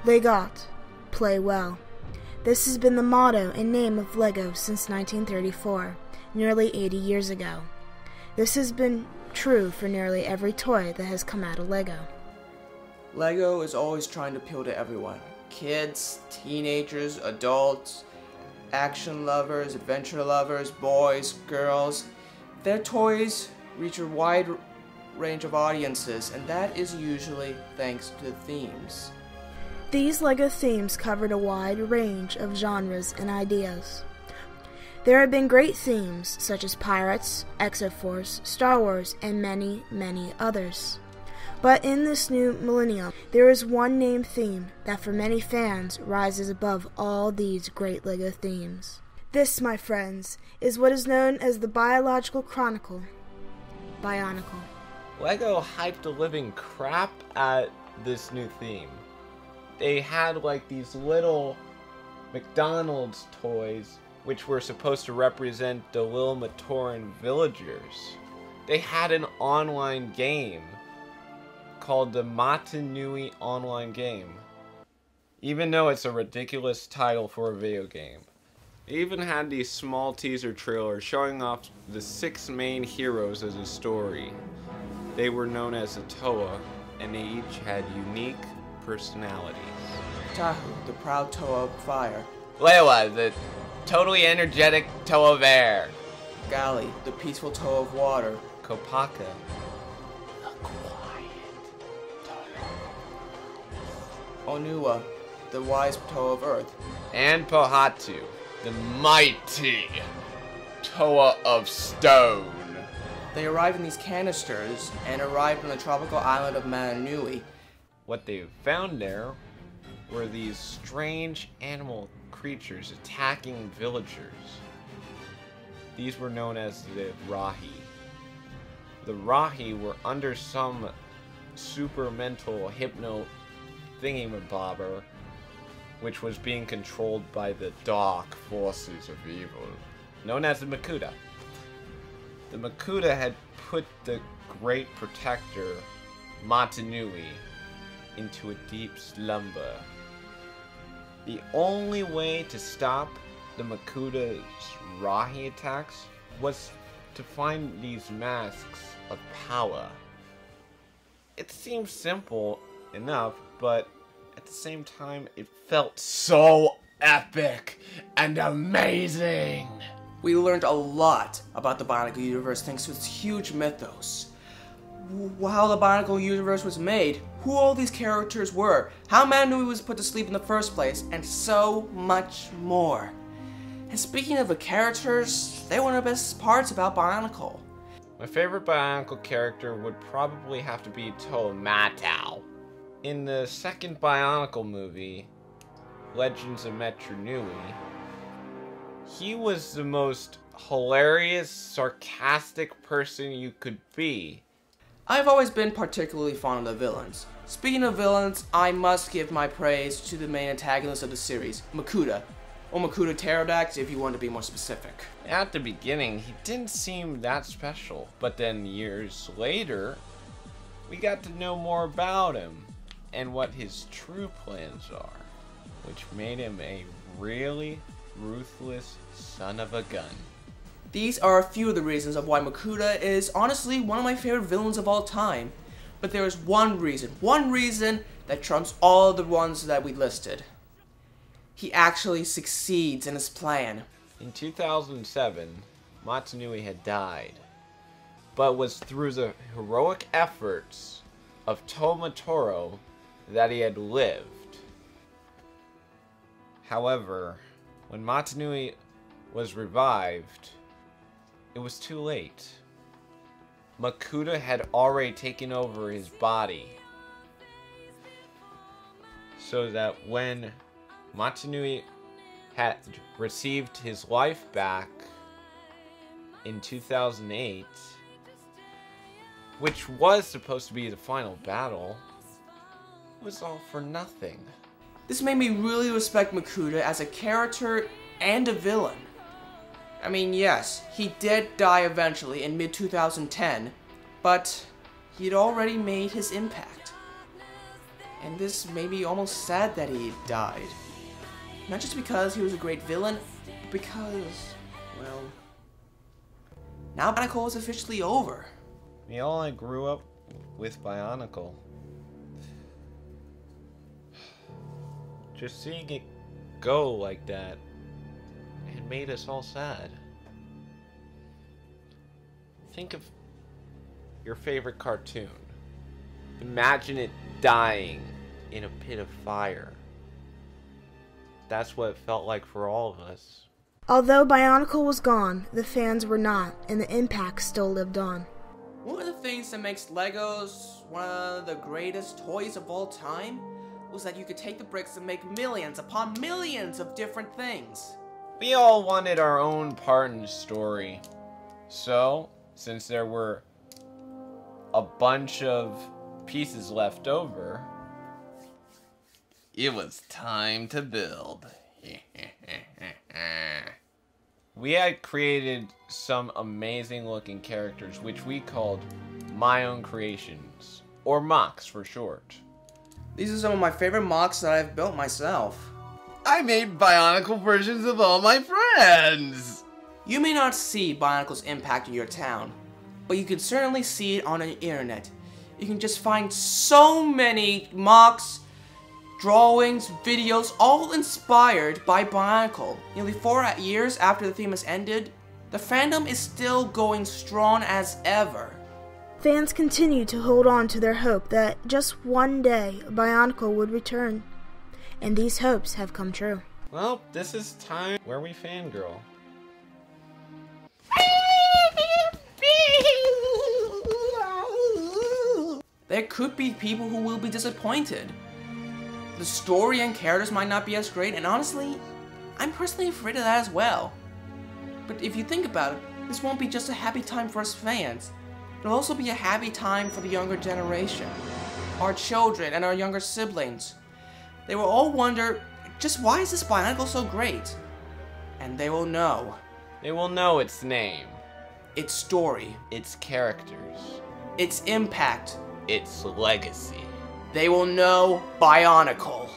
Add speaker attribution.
Speaker 1: Legot, play well. This has been the motto and name of LEGO since 1934, nearly 80 years ago. This has been true for nearly every toy that has come out of LEGO.
Speaker 2: LEGO is always trying to appeal to everyone. Kids, teenagers, adults, action lovers, adventure lovers, boys, girls. Their toys reach a wide range of audiences, and that is usually thanks to the themes.
Speaker 1: These LEGO themes covered a wide range of genres and ideas. There have been great themes such as Pirates, Exoforce, Star Wars, and many, many others. But in this new millennium, there is one named theme that for many fans rises above all these great LEGO themes. This, my friends, is what is known as the Biological Chronicle, Bionicle.
Speaker 3: LEGO hyped the living crap at this new theme. They had like these little McDonald's toys which were supposed to represent the Lil Matoran villagers. They had an online game called the Matanui Online Game, even though it's a ridiculous title for a video game. They even had these small teaser trailers showing off the 6 main heroes as a story. They were known as the Toa, and they each had unique personalities.
Speaker 2: Tahu, the proud Toa of fire.
Speaker 3: Lewa, the totally energetic Toa of air.
Speaker 2: Gali, the peaceful Toa of water.
Speaker 3: Kopaka, the quiet Toa.
Speaker 2: Onua, the wise Toa of earth.
Speaker 3: And Pohatu, the mighty Toa of stone.
Speaker 2: They arrived in these canisters and arrived on the tropical island of Mananui.
Speaker 3: What they found there were these strange animal creatures attacking villagers. These were known as the Rahi. The Rahi were under some super mental hypno thingamabobber, which was being controlled by the dark forces of evil, known as the Makuta. The Makuta had put the great protector, Matanui, into a deep slumber. The only way to stop the Makuta's Rahi attacks was to find these masks of power. It seemed simple enough, but at the same time, it felt so epic and amazing.
Speaker 2: We learned a lot about the Bionicle universe thanks to its huge mythos. How the Bionicle universe was made, who all these characters were, how Mananui was put to sleep in the first place, and so much more. And speaking of the characters, they were one of the best parts about Bionicle.
Speaker 3: My favorite Bionicle character would probably have to be Toa Matau. In the second Bionicle movie, Legends of Metro Nui, he was the most hilarious, sarcastic person you could be.
Speaker 2: I've always been particularly fond of the villains. Speaking of villains, I must give my praise to the main antagonist of the series, Makuta, or Makuta Pterodax if you want to be more specific.
Speaker 3: At the beginning, he didn't seem that special, but then years later, we got to know more about him and what his true plans are, which made him a really ruthless son of a gun.
Speaker 2: These are a few of the reasons of why Makuta is honestly one of my favorite villains of all time. But there is one reason that trumps all of the ones that we listed. He actually succeeds in his plan.
Speaker 3: In 2007, Matanui had died, but was through the heroic efforts of Tomatoro that he had lived. However, when Matanui was revived, it was too late. Makuta had already taken over his body, so that when Matanui had received his life back in 2008, which was supposed to be the final battle, it was all for nothing.
Speaker 2: This made me really respect Makuta as a character and a villain. I mean, yes, he did die eventually in mid-2010, but he'd already made his impact. And this made me almost sad that he died. Not just because he was a great villain, but because, well, now Bionicle is officially over.
Speaker 3: I grew up with Bionicle. Just seeing it go like that, it made us all sad. Think of your favorite cartoon. Imagine it dying in a pit of fire. That's what it felt like for all of us.
Speaker 1: Although Bionicle was gone, the fans were not, and the impact still lived on.
Speaker 2: One of the things that makes Legos one of the greatest toys of all time was that you could take the bricks and make millions upon millions of different things.
Speaker 3: We all wanted our own part in the story. So, since there were a bunch of pieces left over, it was time to build. We had created some amazing looking characters which we called My Own Creations, or MOCs for short.
Speaker 2: These are some of my favorite MOCs that I've built myself.
Speaker 3: I made Bionicle versions of all my friends!
Speaker 2: You may not see Bionicle's impact in your town, but you can certainly see it on the internet. You can just find so many MOCs, drawings, videos, all inspired by Bionicle. Nearly 4 years after the theme has ended, the fandom is still going strong as ever.
Speaker 1: Fans continue to hold on to their hope that just one day Bionicle would return. And these hopes have come true.
Speaker 3: Well, this is time where we fangirl.
Speaker 2: There could be people who will be disappointed. The story and characters might not be as great, and honestly, I'm personally afraid of that as well. But if you think about it, this won't be just a happy time for us fans. It'll also be a happy time for the younger generation. Our children and our younger siblings. They will all wonder, just why is this Bionicle so great? And they will know.
Speaker 3: They will know its name,
Speaker 2: Its story.
Speaker 3: its characters,
Speaker 2: Its impact.
Speaker 3: its legacy.
Speaker 2: They will know Bionicle.